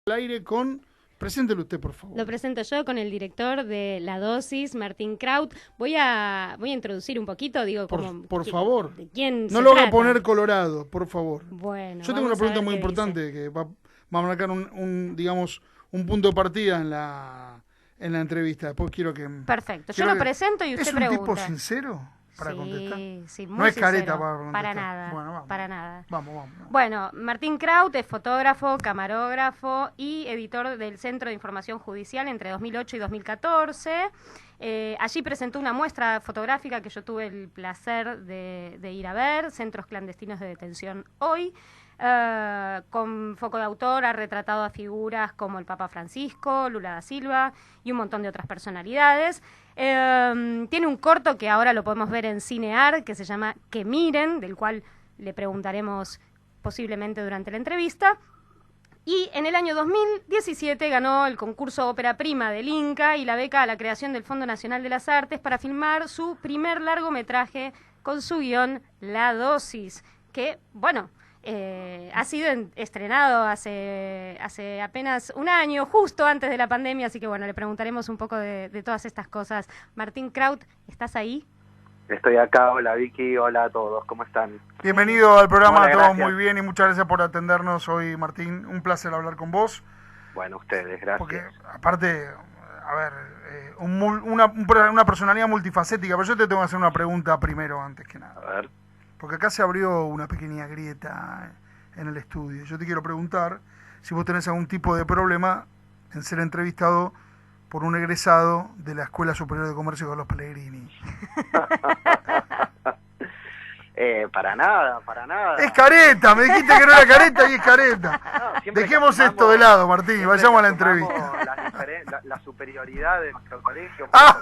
Al aire con... Preséntelo usted, por favor. Lo presento yo con el director de La Dosis, Martín Kraut. Voy a introducir un poquito, digo, por favor. ¿De quién no se lo haga trata? poner colorado, por favor. Bueno, yo tengo una vamos a pregunta ver muy qué importante dice. que va a marcar digamos, un punto de partida en la entrevista. Después quiero que... Perfecto, yo lo presento y usted pregunta. ¿Es un tipo sincero para contestar? Sí, muy no es careta sincero. para contestar. Para nada, Bueno, vamos. para nada. Vamos. Bueno, Martín Kraut es fotógrafo, camarógrafo y editor del Centro de Información Judicial entre 2008 y 2014. Allí presentó una muestra fotográfica que yo tuve el placer de ir a ver, Centros Clandestinos de Detención Hoy. Con foco de autor ha retratado a figuras como el Papa Francisco, Lula da Silva y un montón de otras personalidades. Tiene un corto que ahora lo podemos ver en Cinear, que se llama Que Miren, del cual le preguntaremos posiblemente durante la entrevista. Y en el año 2017 ganó el concurso Ópera Prima del Inca y la beca a la creación del Fondo Nacional de las Artes para filmar su primer largometraje con su guión La Dosis, que, bueno... ha sido estrenado hace apenas un año, justo antes de la pandemia, así que bueno, le preguntaremos un poco de todas estas cosas. Martín Kraut, ¿estás ahí? Estoy acá, hola Vicky, hola a todos, ¿cómo están? Bienvenido al programa, Hola, todo gracias. muy bien y muchas gracias por atendernos hoy, Martín. Un placer hablar con vos. Bueno, ustedes, gracias. Porque aparte, a ver, una personalidad multifacética, pero yo te tengo que hacer una pregunta primero, antes que nada. A ver. Porque acá se abrió una pequeña grieta en el estudio. Yo te quiero preguntar si vos tenés algún tipo de problema en ser entrevistado por un egresado de la Escuela Superior de Comercio Carlos Pellegrini. Para nada. Es careta, me dijiste que no era careta y es careta. No, Dejemos esto de lado, Martín, y vayamos a la entrevista. La superioridad de nuestro colegio. Ah.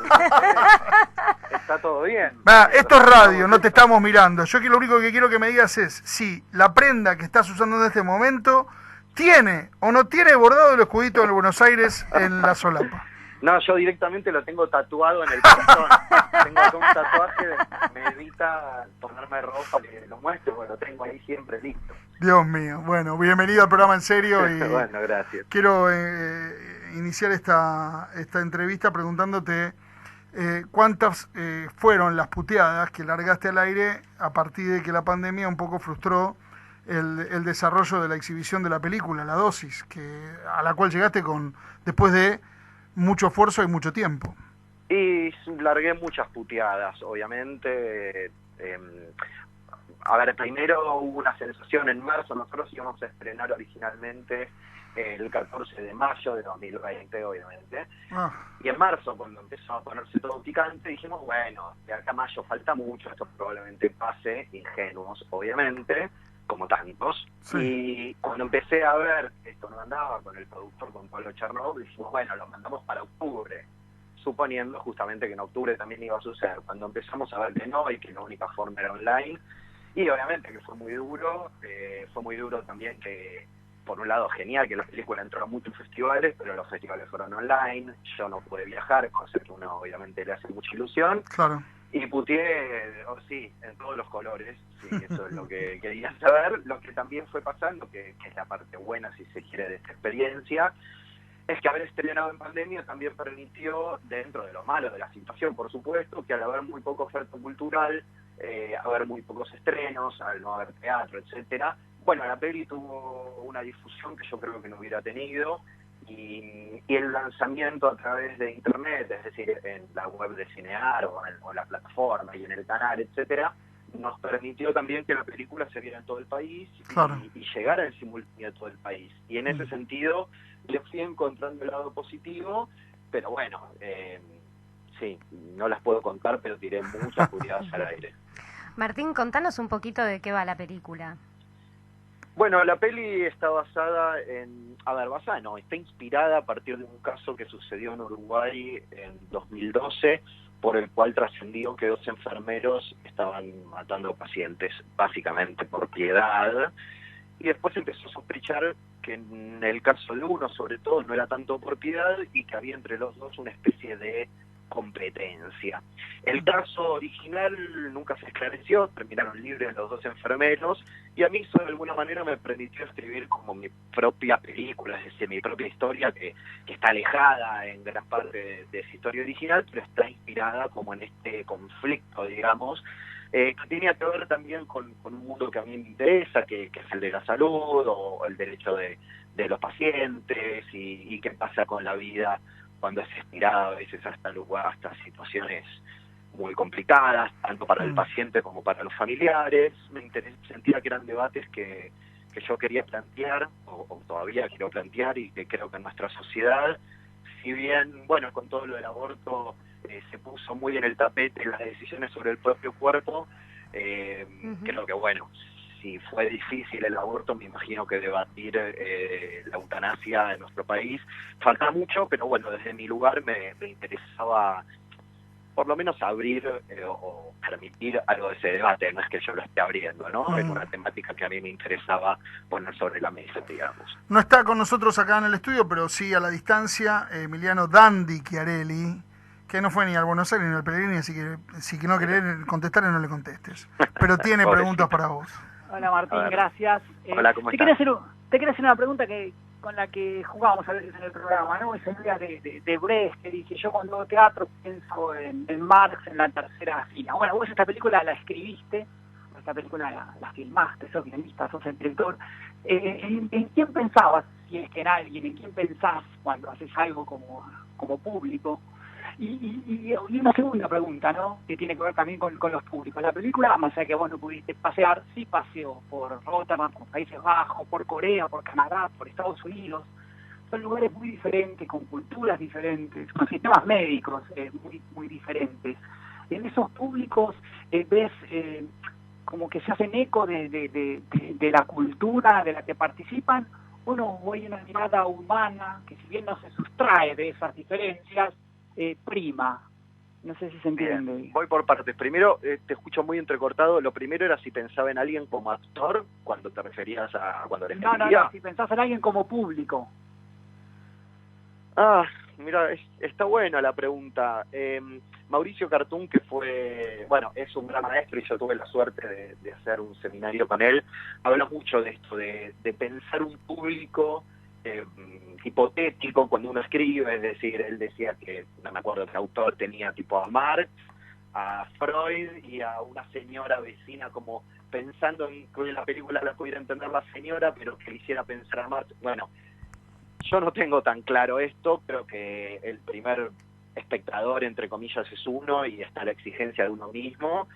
Está todo bien. Esto es radio, no te estamos mirando. Yo lo único que quiero que me digas es si la prenda que estás usando en este momento tiene o no tiene bordado el escudito de Buenos Aires en la solapa. No, yo directamente lo tengo tatuado en el corazón. Tengo acá un tatuaje, me evita ponerme ropa que lo muestre, porque lo tengo ahí siempre listo. Dios mío, bueno, bienvenido al programa En Serio. Y bueno, gracias. Quiero iniciar esta entrevista preguntándote cuántas fueron las puteadas que largaste al aire a partir de que la pandemia un poco frustró el desarrollo de la exhibición de la película, La Dosis, a la cual llegaste después de mucho esfuerzo y mucho tiempo. Y largué muchas puteadas, obviamente. A ver, primero hubo una sensación en marzo, nosotros íbamos a estrenar originalmente el 14 de mayo de 2020, obviamente. Y en marzo, cuando empezó a ponerse todo picante, dijimos, bueno, de acá a mayo falta mucho, esto probablemente pase, ingenuos, obviamente, como tantos. Sí. Y cuando empecé a ver que esto no andaba con el productor, con Pablo Chernow, dijimos, bueno, lo mandamos para octubre, suponiendo justamente que en octubre también iba a suceder. Cuando empezamos a ver que no, y que la única forma era online, y obviamente que fue muy duro también que, por un lado, genial que la película entró a muchos festivales, pero los festivales fueron online, yo no pude viajar, cosa que uno obviamente le hace mucha ilusión. Claro. Y puteé, sí, en todos los colores, sí, eso es lo que querían saber. Lo que también fue pasando, que es la parte buena, si se quiere, de esta experiencia, es que haber estrenado en pandemia también permitió, dentro de lo malo de la situación, por supuesto, que al haber muy poca oferta cultural, haber muy pocos estrenos, al no haber teatro, etcétera, bueno, la peli tuvo una difusión que yo creo que no hubiera tenido, y el lanzamiento a través de internet, es decir, en la web de Cinear o en la plataforma y en el canal, etcétera, nos permitió también que la película se viera en todo el país. Claro. y llegara en simultáneo a todo el país. Y en ese sentido le fui encontrando el lado positivo, pero bueno, sí, no las puedo contar, pero tiré muchas puteadas al aire. Martín, contanos un poquito de qué va la película. Bueno, la peli está está inspirada a partir de un caso que sucedió en Uruguay en 2012, por el cual trascendió que 2 enfermeros estaban matando pacientes, básicamente por piedad, y después empezó a sospechar que en el caso de uno, sobre todo, no era tanto por piedad, y que había entre los dos una especie de competencia. El caso original nunca se esclareció, terminaron libres los dos enfermeros, y a mí eso de alguna manera me permitió escribir como mi propia película, es decir, mi propia historia que está alejada en gran parte de esa historia original, pero está inspirada como en este conflicto, digamos, que tenía que ver también con un mundo que a mí me interesa, que es el de la salud o el derecho de los pacientes y qué pasa con la vida cuando es estirada a veces hasta situaciones muy complicadas, tanto para el paciente como para los familiares. Sentía que eran debates que yo quería plantear, o todavía quiero plantear, y que creo que en nuestra sociedad, si bien, bueno, con todo lo del aborto se puso muy en el tapete las decisiones sobre el propio cuerpo, creo que, bueno, si fue difícil el aborto, me imagino que debatir la eutanasia en nuestro país falta mucho, pero bueno, desde mi lugar me interesaba por lo menos abrir o permitir algo de ese debate. No es que yo lo esté abriendo, ¿no? Es una temática que a mí me interesaba poner sobre la mesa, digamos. No está con nosotros acá en el estudio, pero sí a la distancia, Emiliano Dandy Chiarelli, que no fue ni al Buenos Aires ni al Pellegrini, así que si no querés contestar, no le contestes. Pero tiene preguntas para vos. Hola Martín, gracias. Hola, ¿cómo estás? Te quería hacer una pregunta con la que jugábamos a veces en el programa, ¿no? Esa idea de Brecht, que dice, yo cuando hago teatro pienso en Marx en la tercera fila. Bueno, vos esta película la escribiste, esta película la filmaste, sos guionista, sos el director. ¿En quién pensabas, si es que en alguien, en quién pensás cuando haces algo como público? Y una segunda pregunta, ¿no? Que tiene que ver también con los públicos. La película, más allá que vos no pudiste pasear, sí paseó por Rotterdam, por Países Bajos, por Corea, por Canadá, por Estados Unidos. Son lugares muy diferentes, con culturas diferentes, con sistemas médicos muy diferentes. En esos públicos ves como que se hacen eco de la cultura de la que participan, uno hay una mirada humana que, si bien no se sustrae de esas diferencias, prima. No sé si se entiende. Bien, voy por partes. Primero, te escucho muy entrecortado. Lo primero era si pensaba en alguien como actor, cuando te referías a cuando le No, si pensás en alguien como público. Mira, está buena la pregunta. Mauricio Cartún, que fue, bueno, es un gran maestro y yo tuve la suerte de hacer un seminario con él, habla mucho de esto, de pensar un público hipotético cuando uno escribe. Es decir, él decía que, no me acuerdo qué autor tenía, tipo a Marx, a Freud y a una señora vecina, como pensando en que la película la pudiera entender la señora, pero que le hiciera pensar a Marx. Bueno, yo no tengo tan claro esto, creo que el primer espectador, entre comillas, es uno y está la exigencia de uno mismo,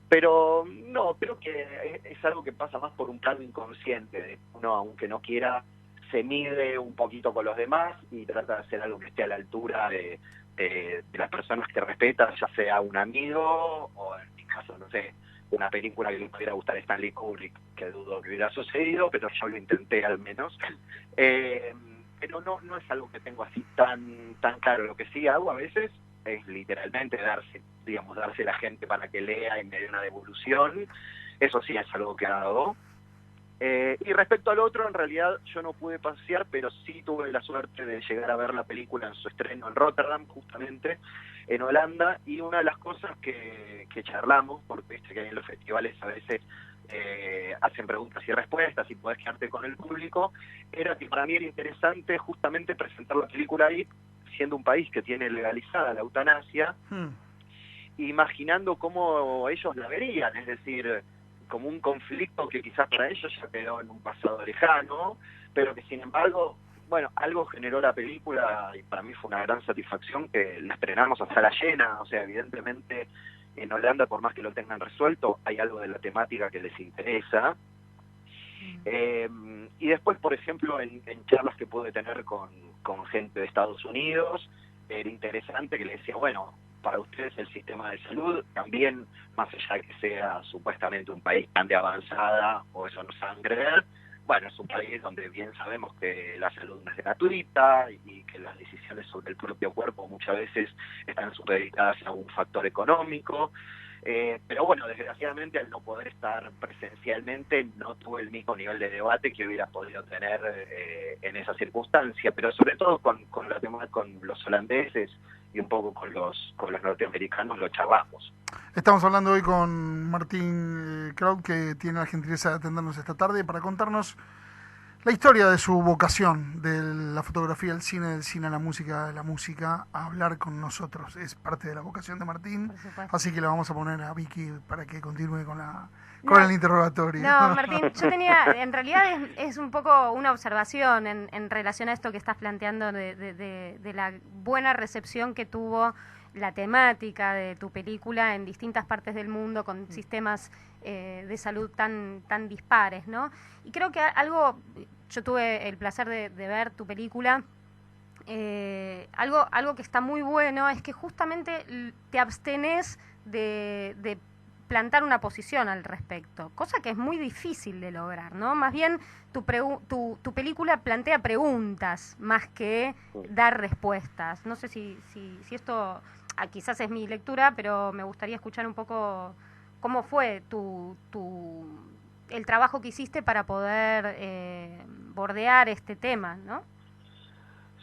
pero no, creo que es algo que pasa más por un plano inconsciente, de uno, aunque no quiera, se mide un poquito con los demás y trata de hacer algo que esté a la altura de las personas que respeta, ya sea un amigo o, en mi caso, no sé, una película que le pudiera gustar a Stanley Kubrick, que dudo que hubiera sucedido, pero yo lo intenté al menos. Pero no es algo que tengo así tan claro. Lo que sí hago a veces es literalmente darse a la gente para que lea y me dé una devolución. Eso sí es algo que hago. Y respecto al otro, en realidad yo no pude pasear, pero sí tuve la suerte de llegar a ver la película en su estreno en Rotterdam, justamente, en Holanda, y una de las cosas que charlamos, porque viste que en los festivales a veces hacen preguntas y respuestas y podés quedarte con el público, era que para mí era interesante justamente presentar la película ahí, siendo un país que tiene legalizada la eutanasia, imaginando cómo ellos la verían, es decir, como un conflicto que quizás para ellos ya quedó en un pasado lejano, pero que sin embargo, bueno, algo generó la película y para mí fue una gran satisfacción que la estrenamos a sala llena. O sea, evidentemente en Holanda, por más que lo tengan resuelto, hay algo de la temática que les interesa. Y después, por ejemplo, en charlas que pude tener con gente de Estados Unidos, era interesante que le decía, bueno, para ustedes el sistema de salud también, más allá de que sea supuestamente un país tan de avanzada, o eso nos hagan creer, bueno, es un país donde bien sabemos que la salud no es gratuita y que las decisiones sobre el propio cuerpo muchas veces están supeditadas a un factor económico. Pero bueno, desgraciadamente al no poder estar presencialmente no tuve el mismo nivel de debate que hubiera podido tener en esa circunstancia, pero sobre todo con los holandeses y un poco con los norteamericanos lo charlamos. Estamos hablando hoy con Martín Kraut, que tiene la gentileza de atendernos esta tarde para contarnos la historia de su vocación, de la fotografía, el cine, del cine a la música, a hablar con nosotros. Es parte de la vocación de Martín, así que le vamos a poner a Vicky para que continúe con el interrogatorio. No, Martín, yo tenía, en realidad es un poco una observación en relación a esto que estás planteando de la buena recepción que tuvo la temática de tu película en distintas partes del mundo con sistemas de salud tan dispares, ¿no? Y creo que yo tuve el placer de ver tu película, algo que está muy bueno es que justamente te abstenés de plantar una posición al respecto, cosa que es muy difícil de lograr, ¿no? Más bien tu película plantea preguntas más que dar respuestas. No sé si esto quizás es mi lectura, pero me gustaría escuchar un poco cómo fue el trabajo que hiciste para poder bordear este tema, ¿no?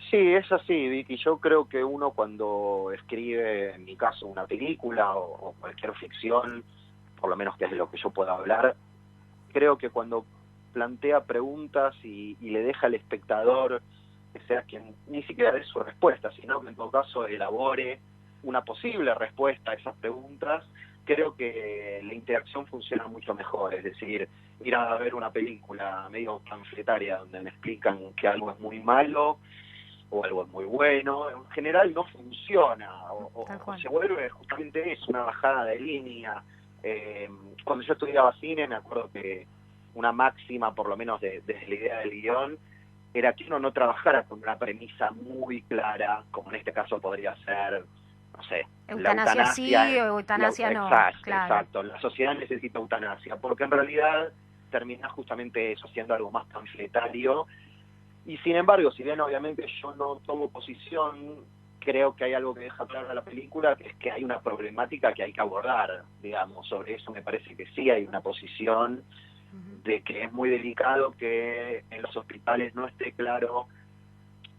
Sí, es así, Vicky. Yo creo que uno cuando escribe, en mi caso, una película o cualquier ficción, por lo menos que es de lo que yo puedo hablar, creo que cuando plantea preguntas y le deja al espectador que sea quien ni siquiera dé su respuesta, sino que en todo caso elabore una posible respuesta a esas preguntas, creo que la interacción funciona mucho mejor. Es decir, ir a ver una película medio panfletaria donde me explican que algo es muy malo o algo es muy bueno, en general no funciona, o se vuelve justamente eso, una bajada de línea. Cuando yo estudiaba cine, me acuerdo que una máxima, por lo menos desde la idea del guión, era que uno no trabajara con una premisa muy clara, como en este caso podría ser, no sé, eutanasia sí o eutanasia no. Exacto, la sociedad necesita eutanasia, porque en realidad termina justamente eso, haciendo algo más panfletario. Y sin embargo, si bien obviamente yo no tomo posición, creo que hay algo que deja claro la película, que es que hay una problemática que hay que abordar, digamos. Sobre eso me parece que sí hay una posición de que es muy delicado que en los hospitales no esté claro,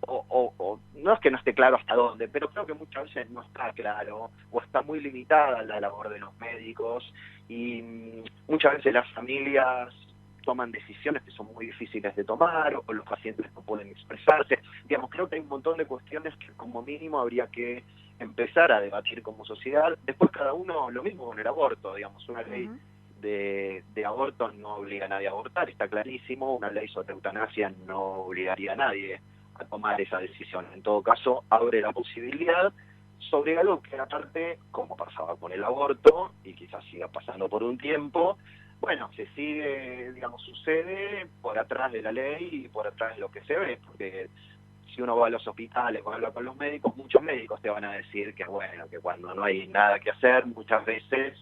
o no es que no esté claro hasta dónde, pero creo que muchas veces no está claro, o está muy limitada la labor de los médicos, y muchas veces las familias toman decisiones que son muy difíciles de tomar, o los pacientes no pueden expresarse. Digamos, creo que hay un montón de cuestiones que como mínimo habría que empezar a debatir como sociedad. Después cada uno, lo mismo con el aborto, digamos, una ley de aborto no obliga a nadie a abortar, está clarísimo. Una ley sobre eutanasia no obligaría a nadie a tomar esa decisión. En todo caso, abre la posibilidad sobre algo que aparte, como pasaba con el aborto, y quizás siga pasando por un tiempo, bueno, se sigue, digamos, sucede por atrás de la ley y por atrás de lo que se ve, porque si uno va a los hospitales o habla con los médicos, muchos médicos te van a decir que, bueno, que cuando no hay nada que hacer, muchas veces,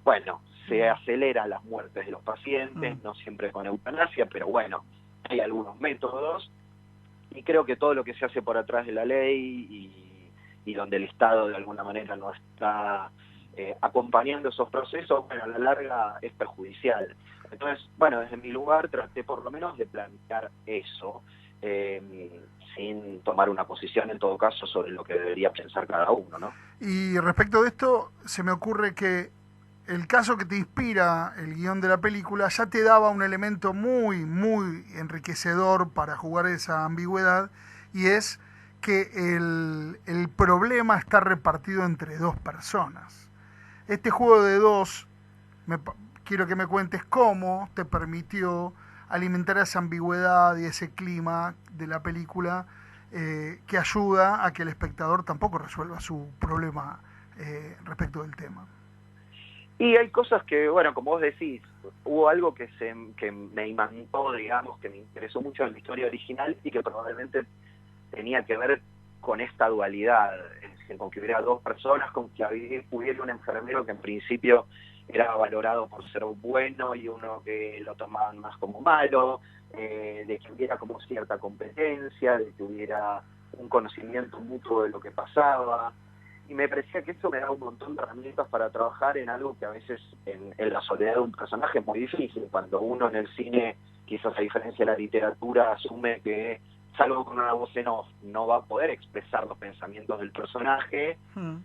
bueno, se aceleran las muertes de los pacientes, no siempre con eutanasia, pero bueno, hay algunos métodos, y creo que todo lo que se hace por atrás de la ley y donde el Estado de alguna manera no está acompañando esos procesos, bueno, a la larga es perjudicial. Entonces, bueno, desde mi lugar traté por lo menos de plantear eso, sin tomar una posición en todo caso sobre lo que debería pensar cada uno, ¿no? Y respecto de esto, se me ocurre que el caso que te inspira el guión de la película ya te daba un elemento muy, muy enriquecedor para jugar esa ambigüedad, y es que el problema está repartido entre dos personas. Este juego de dos, quiero que me cuentes cómo te permitió alimentar esa ambigüedad y ese clima de la película, que ayuda a que el espectador tampoco resuelva su problema respecto del tema. Y hay cosas que, bueno, como vos decís, hubo algo que me imantó, digamos, que me interesó mucho en la historia original y que probablemente tenía que ver con esta dualidad, es decir, con que hubiera dos personas, con que hubiera un enfermero que en principio era valorado por ser bueno y uno que lo tomaban más como malo, de que hubiera como cierta competencia, de que hubiera un conocimiento mutuo de lo que pasaba. y me parecía que eso me daba un montón de herramientas para trabajar en algo que a veces en la soledad de un personaje es muy difícil, cuando uno en el cine, quizás a diferencia de la literatura, asume que salvo con una voz en off no va a poder expresar los pensamientos del personaje.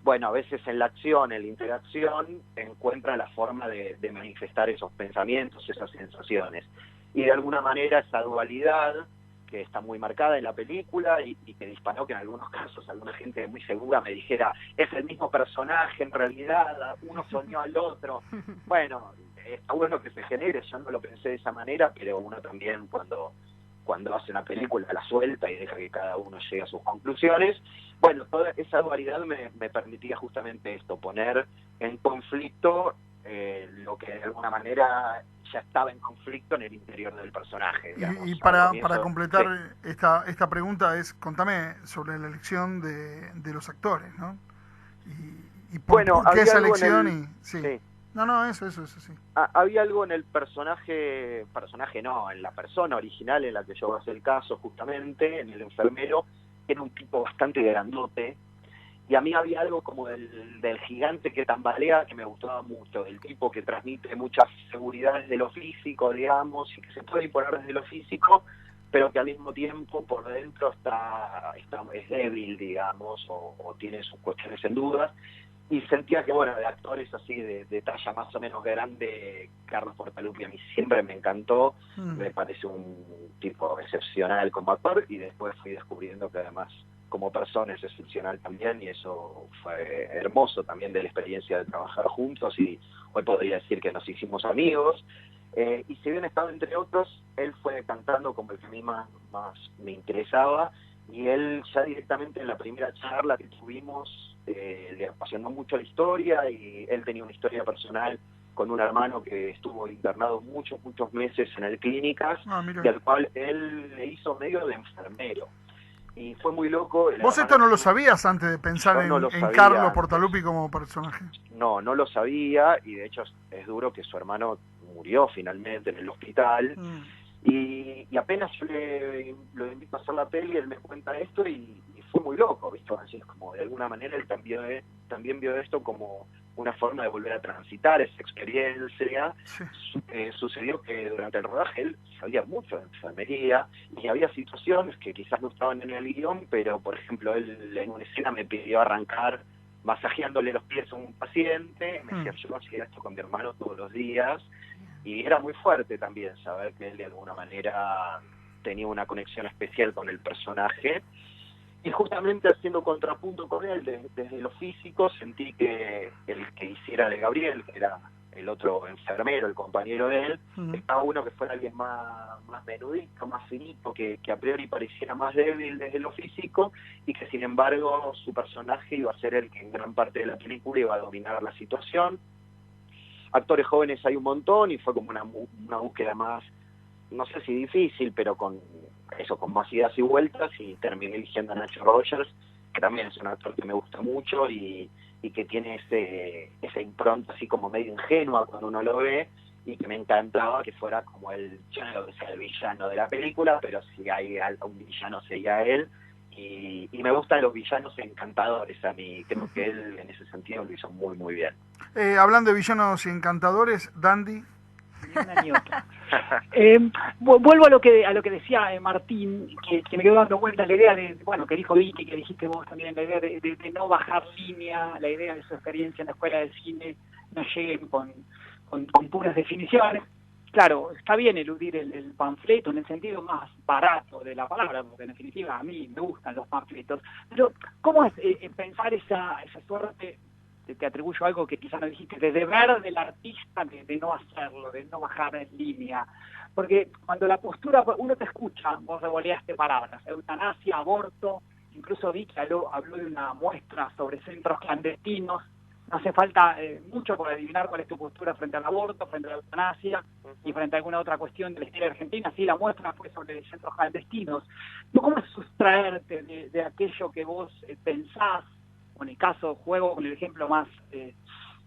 Bueno, a veces en la acción, en la interacción, encuentra la forma de manifestar esos pensamientos, esas sensaciones. Y de alguna manera esa dualidad que está muy marcada en la película y que disparó que en algunos casos alguna gente muy segura me dijera, es el mismo personaje en realidad, uno soñó al otro. Bueno, está bueno que se genere, yo no lo pensé de esa manera, pero uno también cuando hace una película la suelta y deja que cada uno llegue a sus conclusiones. Bueno, toda esa dualidad me permitía justamente esto, poner en conflicto lo que de alguna manera ya estaba en conflicto en el interior del personaje. Digamos. Y para completar sí. esta pregunta contame sobre la elección de los actores, ¿no? Y por qué esa elección sí. No, eso, sí. Había algo en el personaje no, en la persona original en la que yo basé el caso, justamente, en el enfermero, que era un tipo bastante grandote, y a mí había algo como del gigante que tambalea que me gustaba mucho, del tipo que transmite mucha seguridad desde lo físico, digamos, y que se puede imponer desde lo físico, pero que al mismo tiempo por dentro es débil, digamos, o tiene sus cuestiones en dudas. Y sentía que, bueno, de actores así de talla más o menos grande, Carlos Portalupi a mí siempre me encantó, me parece un tipo excepcional como actor, y después fui descubriendo que además como persona es excepcional también, y eso fue hermoso también de la experiencia de trabajar juntos, y hoy podría decir que nos hicimos amigos, y si bien estaba entre otros, él fue decantando como el que a mí más me interesaba, y él ya directamente en la primera charla que tuvimos le apasionó mucho la historia, y él tenía una historia personal con un hermano que estuvo internado muchos meses en el clínicas, y al cual él le hizo medio de enfermero. Y fue muy loco. ¿Vos esto no lo sabías antes de pensar en Carlos Portalupi como personaje? No lo sabía, y de hecho es duro que su hermano murió finalmente en el hospital. Y apenas yo lo invito a hacer la peli, él me cuenta esto y fue muy loco, ¿viste? Así es como de alguna manera él también vio esto como una forma de volver a transitar esa experiencia. Sí. Sucedió que durante el rodaje él sabía mucho de enfermería y había situaciones que quizás no estaban en el guión, pero por ejemplo él en una escena me pidió arrancar masajeándole los pies a un paciente, me decía, yo hacía esto con mi hermano todos los días. Y era muy fuerte también saber que él de alguna manera tenía una conexión especial con el personaje. Y justamente haciendo contrapunto con él, desde lo físico, sentí que el que hiciera de Gabriel, que era el otro enfermero, el compañero de él, estaba uno que fuera alguien más menudito, más finito, que a priori pareciera más débil desde lo físico, y que sin embargo su personaje iba a ser el que en gran parte de la película iba a dominar la situación. Actores jóvenes hay un montón y fue como una búsqueda más, no sé si difícil, pero con más idas y vueltas, y terminé eligiendo a Nacho Rogers, que también es un actor que me gusta mucho y que tiene esa impronta así como medio ingenua cuando uno lo ve, y que me encantaba que fuera como yo no lo que sea el villano de la película, pero si hay un villano sería él. Y me gustan los villanos encantadores a mí, creo que él en ese sentido lo hizo muy muy bien. Hablando de villanos y encantadores, Dandy. Vuelvo a lo que decía Martín, que me quedó dando vuelta la idea de, bueno, que dijo Vicky, que dijiste vos también, la idea de no bajar línea, la idea de su experiencia en la escuela de cine, no lleguen con puras definiciones. Claro, está bien eludir el panfleto en el sentido más barato de la palabra, porque en definitiva a mí me gustan los panfletos, pero ¿cómo es pensar esa suerte? Te atribuyo algo que quizás no dijiste, de deber del artista de no hacerlo, de no bajar en línea, porque cuando la postura, uno te escucha, vos revoleaste palabras, eutanasia, aborto, incluso Vicky habló de una muestra sobre centros clandestinos. No hace falta mucho por adivinar cuál es tu postura frente al aborto, frente a la eutanasia y frente a alguna otra cuestión de la historia argentina. Sí, la muestra fue sobre centros clandestinos. ¿Cómo es sustraerte de aquello que vos pensás? O en el caso, juego con el ejemplo más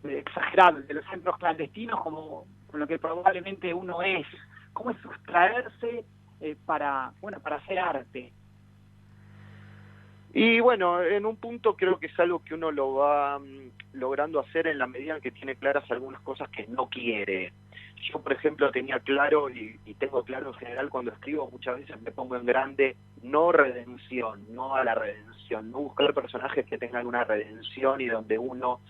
exagerado, de los centros clandestinos, como con lo que probablemente uno es. ¿Cómo es sustraerse para hacer arte? Y bueno, en un punto creo que es algo que uno lo va logrando hacer en la medida en que tiene claras algunas cosas que no quiere. Yo, por ejemplo, tenía claro y tengo claro en general cuando escribo, muchas veces me pongo en grande, no redención, no a la redención, no buscar personajes que tengan una redención y donde uno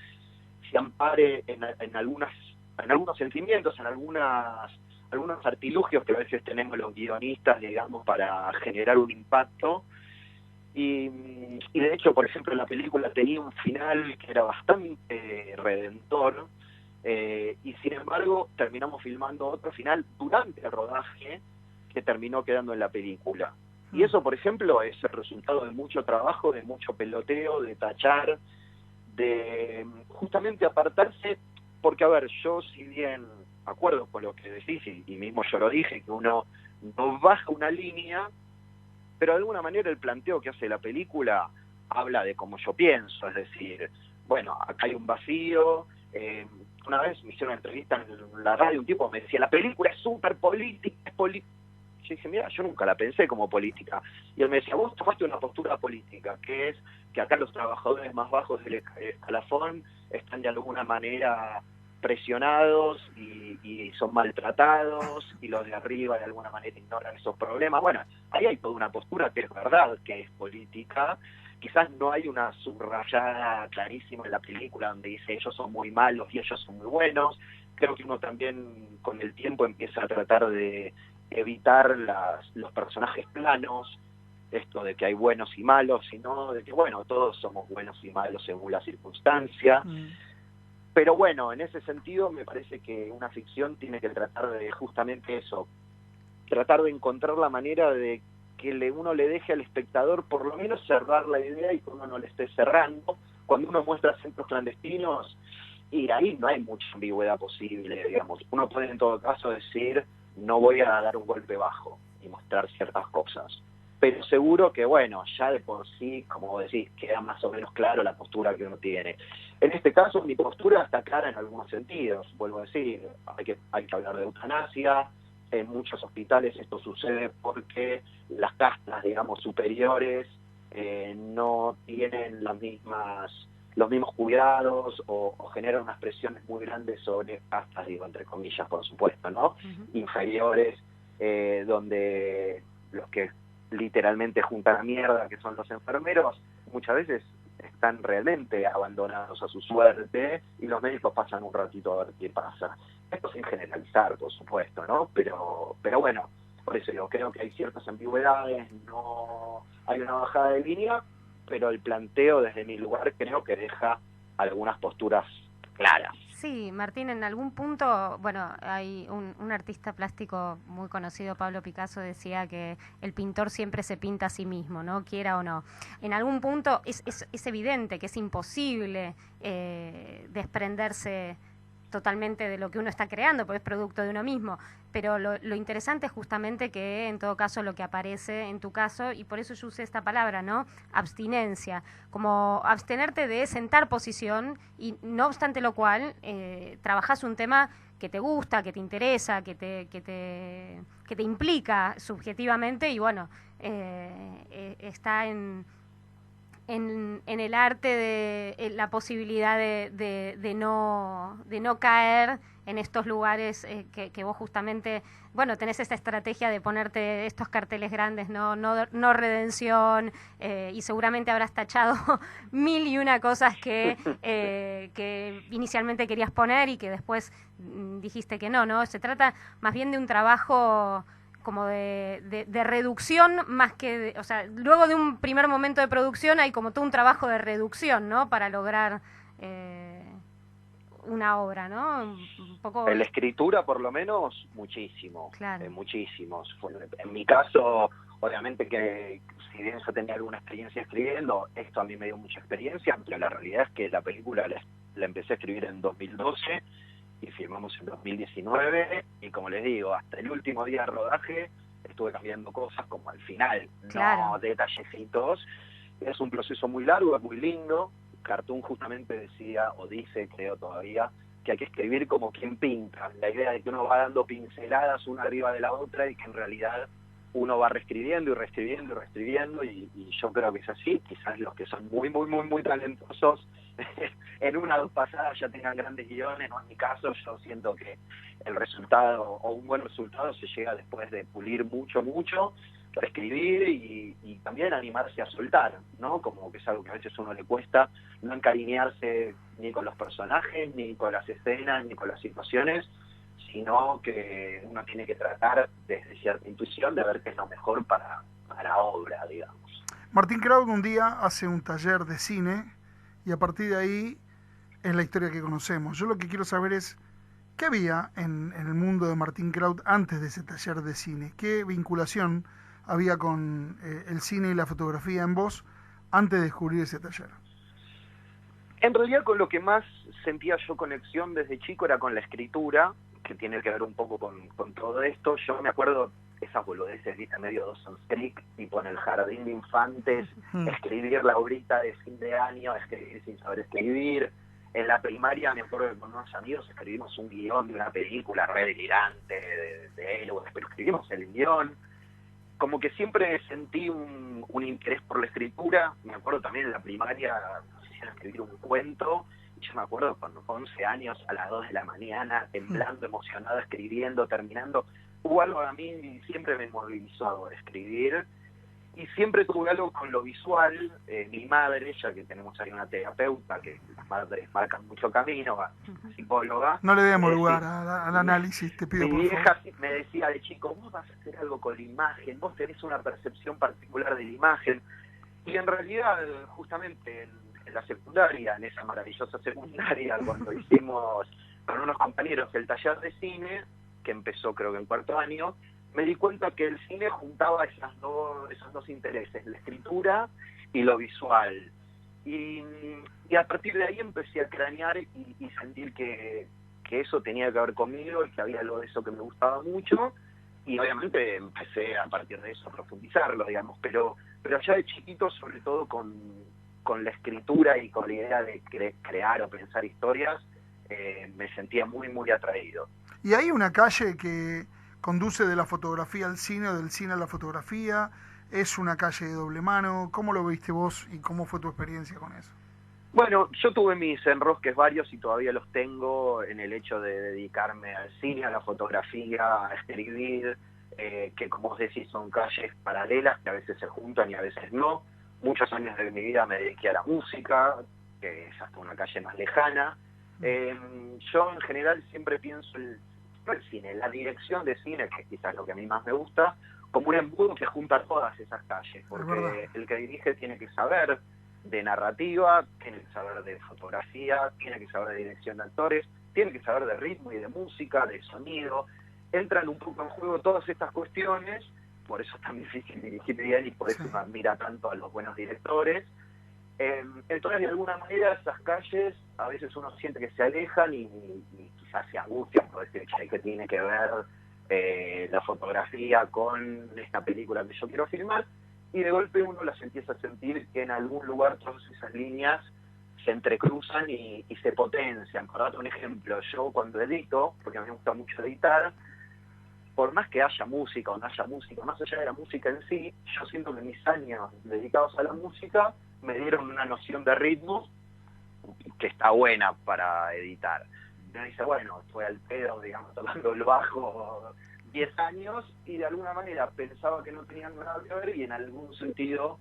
se ampare en algunos sentimientos, en algunos artilugios que a veces tenemos los guionistas, digamos, para generar un impacto. Y de hecho, por ejemplo, la película tenía un final que era bastante redentor, y sin embargo terminamos filmando otro final durante el rodaje que terminó quedando en la película. Y eso, por ejemplo, es el resultado de mucho trabajo, de mucho peloteo, de tachar, de justamente apartarse, porque a ver, yo si bien acuerdo con lo que decís, y mismo yo lo dije, que uno no baja una línea, pero de alguna manera el planteo que hace la película habla de cómo yo pienso, es decir, bueno, acá hay un vacío. Una vez me hicieron una entrevista en la radio, un tipo me decía, la película es súper política, es política. Yo dije, mira, yo nunca la pensé como política. Y él me decía, vos tomaste una postura política, que es que acá los trabajadores más bajos del escalafón están de alguna manera presionados y son maltratados, y los de arriba de alguna manera ignoran esos problemas. Bueno, ahí hay toda una postura que es verdad, que es política. Quizás no hay una subrayada clarísima en la película donde dice ellos son muy malos y ellos son muy buenos. Creo que uno también con el tiempo empieza a tratar de evitar los personajes planos, esto de que hay buenos y malos, sino de que, bueno, todos somos buenos y malos según la circunstancia. Pero bueno, en ese sentido me parece que una ficción tiene que tratar de justamente eso, tratar de encontrar la manera de que uno le deje al espectador por lo menos cerrar la idea y que uno no le esté cerrando. Cuando uno muestra centros clandestinos, y ahí no hay mucha ambigüedad posible, digamos. Uno puede en todo caso decir, no voy a dar un golpe bajo y mostrar ciertas cosas. Pero seguro que, bueno, ya de por sí, como vos decís, queda más o menos claro la postura que uno tiene. En este caso, mi postura está clara en algunos sentidos. Vuelvo a decir, hay que hablar de eutanasia. En muchos hospitales esto sucede porque las castas, digamos, superiores no tienen los mismos cuidados o generan unas presiones muy grandes sobre castas, digo, entre comillas, por supuesto, ¿no? Inferiores, donde los que literalmente juntan a mierda, que son los enfermeros, muchas veces están realmente abandonados a su suerte y los médicos pasan un ratito a ver qué pasa. Esto sin generalizar, por supuesto, ¿no? Pero bueno, por eso yo creo que hay ciertas ambigüedades, no hay una bajada de línea, pero el planteo desde mi lugar creo que deja algunas posturas claras. Sí, Martín, en algún punto, bueno, hay un artista plástico muy conocido, Pablo Picasso, decía que el pintor siempre se pinta a sí mismo, ¿no? Quiera o no. En algún punto es evidente que es imposible desprenderse totalmente de lo que uno está creando, porque es producto de uno mismo, pero lo interesante es justamente que en todo caso lo que aparece en tu caso, y por eso yo usé esta palabra, ¿no? Abstinencia, como abstenerte de sentar posición, y no obstante lo cual trabajás un tema que te gusta, que te interesa, que te implica subjetivamente, y bueno, está en el arte de la posibilidad de no caer en estos lugares que vos justamente, bueno, tenés esta estrategia de ponerte estos carteles grandes, no redención, y seguramente habrás tachado 1001 cosas que inicialmente querías poner y que después dijiste que no, se trata más bien de un trabajo como de reducción más que, o sea, luego de un primer momento de producción hay como todo un trabajo de reducción, ¿no? Para lograr una obra, ¿no? Un poco... En la escritura, por lo menos, muchísimo. Claro. Muchísimos. En mi caso, obviamente que si bien yo tenía alguna experiencia escribiendo, esto a mí me dio mucha experiencia, pero la realidad es que la película la empecé a escribir en 2012 y filmamos en 2019, y como les digo, hasta el último día de rodaje estuve cambiando cosas como al final, claro, no detallecitos. Es un proceso muy largo, es muy lindo. Cartoon justamente decía, o dice, creo todavía, que hay que escribir como quien pinta, la idea de que uno va dando pinceladas una arriba de la otra y que en realidad uno va reescribiendo y reescribiendo y reescribiendo, y yo creo que es así. Quizás los que son muy, muy, muy, muy talentosos en una o dos pasadas ya tengan grandes guiones, no es mi caso. Yo siento que el resultado, o un buen resultado, se llega después de pulir mucho, mucho, reescribir y también animarse a soltar, ¿no? Como que es algo que a veces a uno le cuesta, no encariñarse ni con los personajes, ni con las escenas, ni con las situaciones, sino que uno tiene que tratar desde cierta intuición de ver qué es lo mejor para la obra, digamos. Martín Kraut un día hace un taller de cine y a partir de ahí es la historia que conocemos. Yo lo que quiero saber es, ¿qué había en el mundo de Martín Kraut antes de ese taller de cine? ¿Qué vinculación había con el cine y la fotografía en vos antes de descubrir ese taller? En realidad, con lo que más sentía yo conexión desde chico era con la escritura, que tiene que ver un poco con todo esto. Yo me acuerdo esas boludeces, viste, medio Dawson's Creek, tipo en el jardín de infantes, escribir la obrita de fin de año, escribir sin saber escribir. En la primaria me acuerdo que con unos amigos escribimos un guión de una película re delirante de héroes, pero escribimos el guión. Como que siempre sentí un interés por la escritura. Me acuerdo también en la primaria nos hicieron escribir un cuento. Yo me acuerdo con 11 años a las 2 de la mañana, temblando, emocionado, escribiendo, terminando. Hubo algo a mí, siempre me movilizó a escribir, y siempre tuve algo con lo visual. Mi madre, ya que tenemos ahí una terapeuta, que las madres marcan mucho camino, psicóloga. No le demos lugar al análisis, te pido, Mi por vieja favor. me decía de chico, vos vas a hacer algo con la imagen, vos tenés una percepción particular de la imagen. Y en realidad, justamente en la secundaria, en esa maravillosa secundaria, cuando hicimos con unos compañeros el taller de cine, que empezó creo que en cuarto año, me di cuenta que el cine juntaba esos dos intereses, la escritura y lo visual. Y a partir de ahí empecé a cranear y sentir que eso tenía que ver conmigo y que había algo de eso que me gustaba mucho. Y obviamente empecé a partir de eso a profundizarlo, digamos, pero ya de chiquito, sobre todo con la escritura y con la idea de crear o pensar historias, me sentía muy, muy atraído. ¿Y hay una calle que conduce de la fotografía al cine o del cine a la fotografía? ¿Es una calle de doble mano? ¿Cómo lo viste vos y cómo fue tu experiencia con eso? Bueno, yo tuve mis enrosques varios y todavía los tengo en el hecho de dedicarme al cine, a la fotografía, a escribir, que como vos decís son calles paralelas que a veces se juntan y a veces no. Muchos años de mi vida me dediqué a la música, que es hasta una calle más lejana. Yo en general siempre pienso el cine, la dirección de cine, que es quizás lo que a mí más me gusta, como un embudo que junta todas esas calles, porque el que dirige tiene que saber de narrativa, tiene que saber de fotografía, tiene que saber de dirección de actores, tiene que saber de ritmo y de música, de sonido. Entran un poco en juego todas estas cuestiones, por eso es tan difícil dirigir bien y por eso uno admira tanto a los buenos directores. Entonces, de alguna manera, esas calles a veces uno siente que se alejan y quizás se angustian por decir que tiene que ver la fotografía con esta película que yo quiero filmar, y de golpe uno las empieza a sentir que en algún lugar todas esas líneas se entrecruzan y se potencian. Por darte un ejemplo, yo cuando edito, porque a mí me gusta mucho editar, por más que haya música o no haya música, más allá de la música en sí, yo siento que mis años dedicados a la música me dieron una noción de ritmo que está buena para editar. Me dice, bueno, fue al pedo, digamos, tocando el bajo 10 años y de alguna manera pensaba que no tenían nada que ver y en algún sentido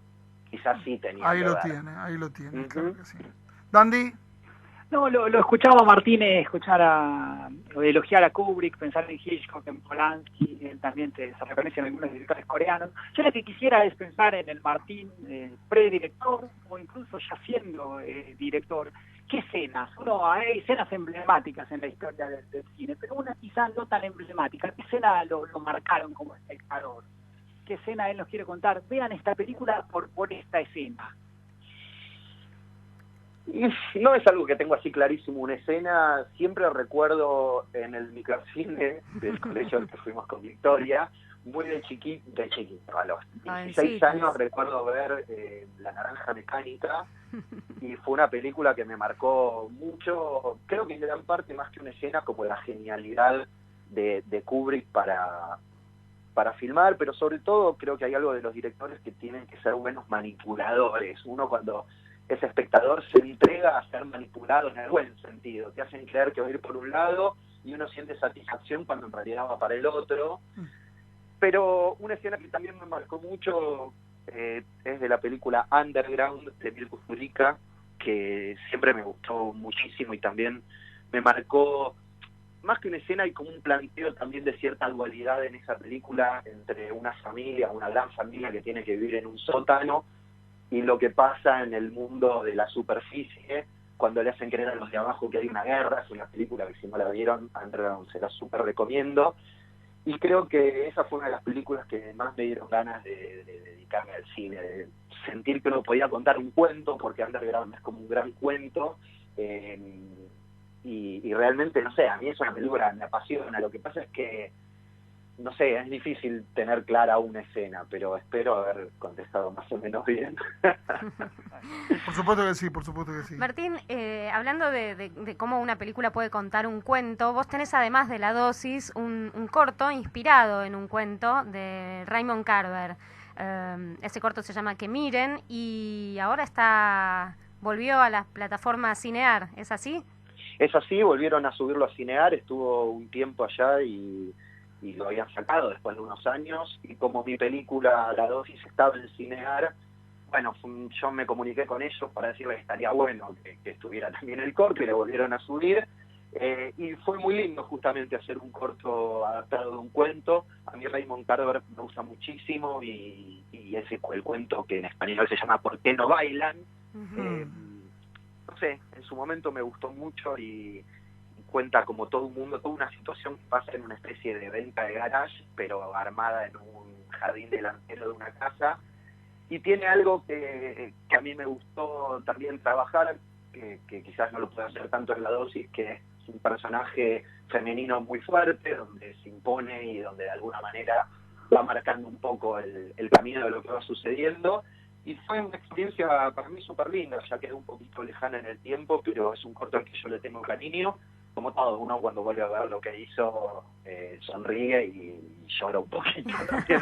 quizás sí tenían que ver. Ahí lo tiene, Uh-huh. claro que sí. Dandy. No, lo escuchaba a Martínez, elogiar a Kubrick, pensar en Hitchcock, en Polanski, él también se referencia en algunos directores coreanos. Yo lo que quisiera es pensar en el Martín predirector o incluso ya siendo director. ¿Qué escenas? Hay escenas emblemáticas en la historia del cine, pero una quizás no tan emblemática. ¿Qué escena lo marcaron como espectador? ¿Qué escena él nos quiere contar? Vean esta película por esta escena. No es algo que tengo así clarísimo una escena. Siempre recuerdo en el microcine del colegio al que fuimos con Victoria, muy de chiquito, a los 16 años recuerdo ver La Naranja Mecánica, y fue una película que me marcó mucho, creo que en gran parte más que una escena, como la genialidad de Kubrick para para filmar, pero sobre todo creo que hay algo de los directores que tienen que ser buenos manipuladores. Uno cuando es espectador se entrega a ser manipulado en el buen sentido. Te hacen creer que va a ir por un lado y uno siente satisfacción cuando en realidad va para el otro. Pero una escena que también me marcó mucho es de la película Underground de Mirko Kusturica, que siempre me gustó muchísimo y también me marcó, más que una escena, hay como un planteo también de cierta dualidad en esa película entre una familia, una gran familia que tiene que vivir en un sótano, y lo que pasa en el mundo de la superficie cuando le hacen creer a los de abajo que hay una guerra. Es una película que si no la vieron, Underground, se la súper recomiendo. Y creo que esa fue una de las películas que más me dieron ganas de dedicarme al cine, de sentir que uno podía contar un cuento, porque Underground es como un gran cuento, y realmente, no sé, a mí es una película que me apasiona. Lo que pasa es que, no sé, es difícil tener clara una escena, pero espero haber contestado más o menos bien. Por supuesto que sí, por supuesto que sí. Martín, hablando de cómo una película puede contar un cuento, vos tenés, además de La Dosis, un corto inspirado en un cuento de Raymond Carver. Ese corto se llama Que Miren, y ahora volvió a la plataforma Cinear, ¿es así? Es así, volvieron a subirlo a Cinear, estuvo un tiempo allá y lo habían sacado después de unos años, y como mi película La Dosis estaba en Cinear, bueno, yo me comuniqué con ellos para decirles que estaría bueno que estuviera también el corto, y le volvieron a subir, y fue muy lindo justamente hacer un corto adaptado de un cuento. A mí Raymond Carver me gusta muchísimo, y ese el cuento, que en español se llama ¿Por qué no bailan? No sé, en su momento me gustó mucho, y cuenta como todo un mundo, toda una situación que pasa en una especie de venta de garage, pero armada en un jardín delantero de una casa, y tiene algo que a mí me gustó también trabajar, que quizás no lo puedo hacer tanto en La Dosis, que es un personaje femenino muy fuerte, donde se impone y donde de alguna manera va marcando un poco el camino de lo que va sucediendo. Y fue una experiencia para mí súper linda, ya quedó un poquito lejana en el tiempo, pero es un corto al que yo le tengo cariño. Como todo, uno cuando vuelve a ver lo que hizo, sonríe y llora un poquito también,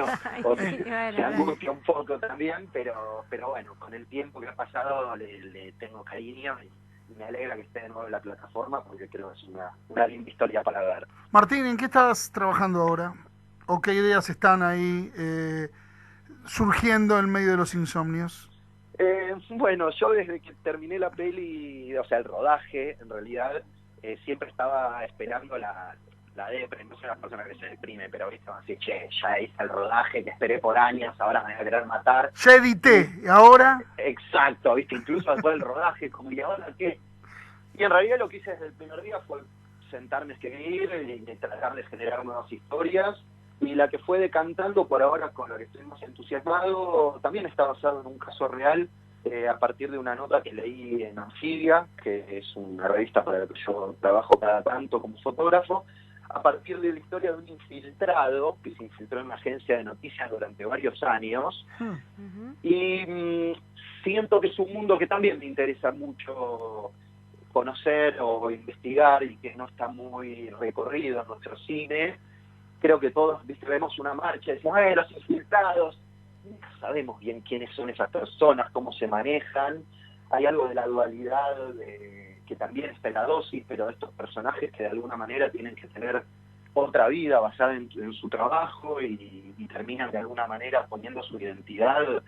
se angustia un poco también, pero bueno, con el tiempo que ha pasado le tengo cariño, y me alegra que esté de nuevo en la plataforma, porque creo que es una linda historia para ver. Martín, ¿en qué estás trabajando ahora? ¿O qué ideas están ahí surgiendo en medio de los insomnios? Bueno, yo desde que terminé la peli, o sea, el rodaje, en realidad, siempre estaba esperando la depre. No soy una persona que se deprime, pero viste, así, che, ya hice el rodaje que esperé por años, ahora me voy a querer matar. Ya edité, ¿y ahora? Exacto, viste, incluso después del rodaje, como, ¿y ahora qué? Y en realidad lo que hice desde el primer día fue sentarme a escribir y tratar de generar nuevas historias. Y la que fue decantando por ahora, con la que estoy más entusiasmado, también está basado en un caso real, a partir de una nota que leí en Anfibia, que es una revista para la que yo trabajo cada tanto como fotógrafo, a partir de la historia de un infiltrado que se infiltró en una agencia de noticias durante varios años. Y siento que es un mundo que también me interesa mucho conocer o investigar, y que no está muy recorrido en nuestro cine. Creo que todos, viste, vemos una marcha y decimos, los infiltrados, nunca sabemos bien quiénes son esas personas, cómo se manejan. Hay algo de la dualidad que también está en La Dosis, pero de estos personajes que de alguna manera tienen que tener otra vida basada en su trabajo, y terminan de alguna manera poniendo su identidad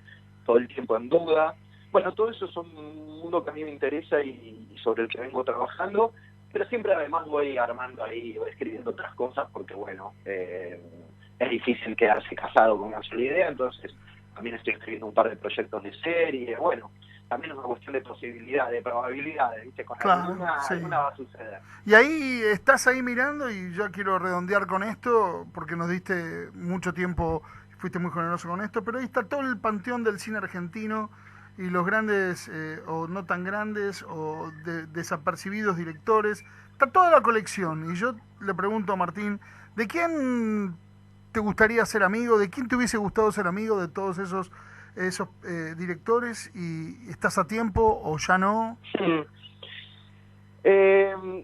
todo el tiempo en duda. Bueno, todo eso es un mundo que a mí me interesa y sobre el que vengo trabajando, pero siempre además voy armando ahí, voy escribiendo otras cosas, porque bueno, es difícil quedarse casado con una sola idea. Entonces también estoy escribiendo un par de proyectos de serie. Bueno, también es una cuestión de posibilidades, de probabilidades, ¿viste? Con alguna va a suceder. Y ahí estás ahí mirando, y yo quiero redondear con esto, porque nos diste mucho tiempo, fuiste muy generoso con esto, pero ahí está todo el panteón del cine argentino, y los grandes o no tan grandes o desapercibidos directores, está toda la colección. Y yo le pregunto a Martín, ¿de quién te gustaría ser amigo? ¿De quién te hubiese gustado ser amigo de todos esos directores? ¿Y estás a tiempo o ya no?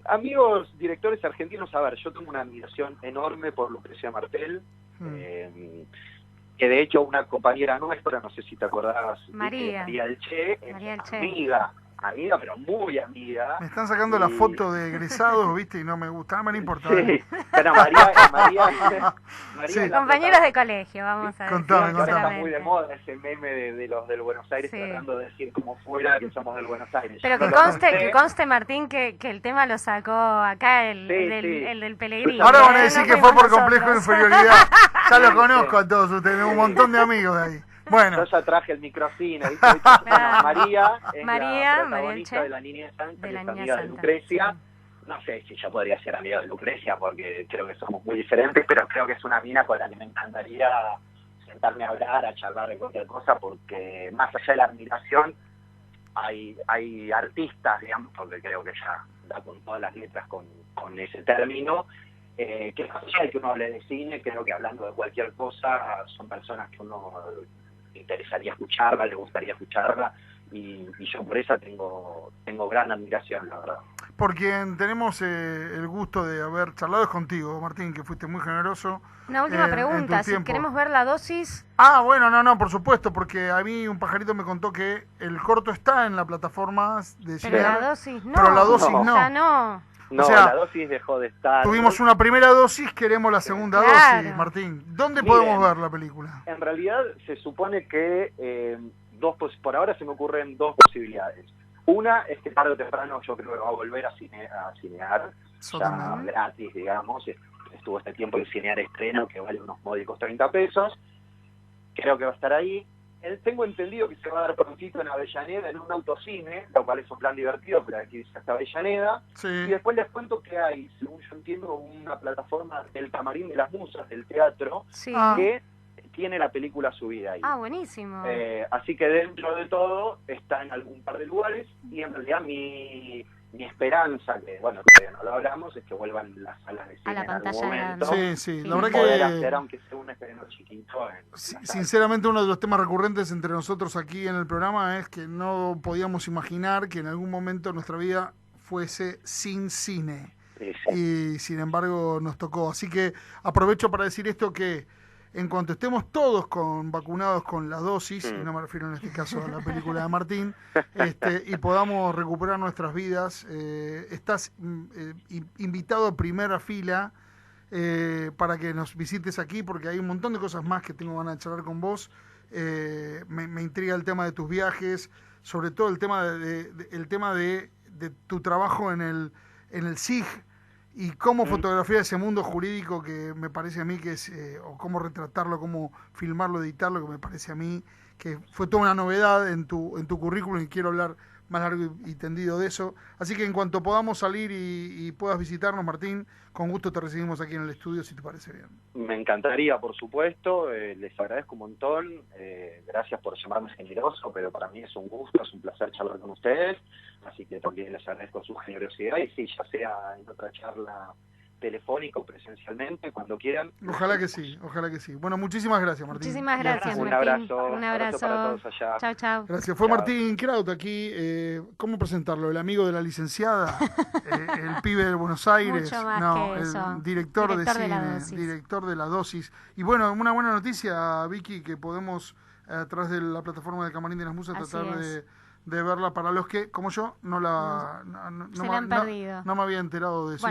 Amigos directores argentinos, a ver, yo tengo una admiración enorme por Lucrecia Martel. Que de hecho una compañera nuestra, no sé si te acordás, María Elche, amiga, pero muy amiga. Me están sacando la foto de egresados, ¿viste? Y no me gusta, no me importa. Sí, pero María Sí. Compañeros de colegio, vamos a ver. Contame. Está muy de moda ese meme de los del Buenos Aires, Sí. tratando de decir como fuera que somos del Buenos Aires. Pero Yo que no lo conste, conté. Martín, que el tema lo sacó acá el Sí. del Pellegrini. Ahora van a No decir que fuimos fue por complejo de nosotros. inferioridad. Ya los conozco a todos ustedes, un montón de amigos de ahí. Bueno, Yo ya traje el microcine, ¿viste? Bueno, María es la protagonista Elche, de La Niña de Santa, de que La es Niña amiga de Santa, Lucrecia. sí. No sé si yo podría ser amiga de Lucrecia, porque creo que somos muy diferentes, pero creo que es una mina con la que me encantaría sentarme a hablar, a charlar de cualquier cosa, porque más allá de la admiración, hay artistas, digamos, porque creo que ya da con todas las letras con ese término, que más allá de que uno hable de cine, creo que hablando de cualquier cosa, son personas que uno le interesaría escucharla, le gustaría escucharla, y yo por eso tengo gran admiración, la verdad. por quien tenemos el gusto de haber charlado es contigo, Martín, que fuiste muy generoso. Una última en pregunta, tu si tiempo. queremos ver la dosis. Ah, bueno, no, por supuesto, porque a mí un pajarito me contó que el corto está en la plataforma de Pero la Cinear, dosis no. pero la dosis No. no. O sea, no. No, O sea, la dosis dejó de estar. Tuvimos una primera dosis, queremos la segunda Claro. dosis, Martín. ¿Dónde Miren, podemos ver la película? En realidad se supone que por ahora se me ocurren dos posibilidades. Una es que tarde o temprano yo creo que va a volver a cinear, Eso ya también. gratis, digamos. Estuvo este tiempo en cinear estreno, que vale unos módicos 30 pesos. Creo que va a estar ahí. Tengo entendido que se va a dar prontito en Avellaneda, en un autocine, lo cual es un plan divertido, pero aquí hasta Avellaneda. Y Sí. después les cuento que hay, según yo entiendo, una plataforma del Camarín de las Musas, del teatro, Sí. Ah. que tiene la película subida ahí. Ah, buenísimo. Así que dentro de todo está en algún par de lugares, y en realidad mi esperanza, que bueno, todavía no lo hablamos, es que vuelvan las salas de cine la en algún pantalla momento. grande. Sí, Sí. la Y verdad poder que hacer, aunque sea un estreno chiquito. sinceramente uno de los temas recurrentes entre nosotros aquí en el programa es que no podíamos imaginar que en algún momento nuestra vida fuese sin cine. Sí, sí. Y sin embargo nos tocó. Así que aprovecho para decir esto, que en cuanto estemos todos vacunados con la dosis, y no me refiero en este caso a la película de Martín, y podamos recuperar nuestras vidas, estás invitado a primera fila para que nos visites aquí, porque hay un montón de cosas más que tengo ganas de charlar con vos. Me intriga el tema de tus viajes, sobre todo el tema de tu trabajo en el SIG, y cómo fotografiar ese mundo jurídico que me parece a mí que es, o cómo retratarlo, cómo filmarlo, editarlo, que me parece a mí que fue toda una novedad en tu currículum, y quiero hablar más largo y tendido de eso. Así que en cuanto podamos salir y puedas visitarnos, Martín, con gusto te recibimos aquí en el estudio, si te parece bien. Me encantaría, por supuesto, les agradezco un montón, gracias por llamarme generoso, pero para mí es un gusto, es un placer charlar con ustedes, así que también les agradezco su generosidad, y sí, ya sea en otra charla telefónica o presencialmente, cuando quieran. Ojalá que sí. Bueno, muchísimas gracias, Martín. Muchísimas gracias, Un Martín. abrazo, Un abrazo. para todos allá. Chau, chau. Gracias. Fue Chao. Martín Kraut aquí. ¿Cómo presentarlo? ¿El amigo de la licenciada? ¿El pibe de Buenos Aires? Mucho más No, que el eso. director de Director de la cine, dosis. director de la dosis. Y bueno, una buena noticia, Vicky, que podemos, a través de la plataforma del Camarín de las Musas, Así tratar es. de verla para los que, como yo, no Se la han perdido. no me había enterado de eso. Bueno,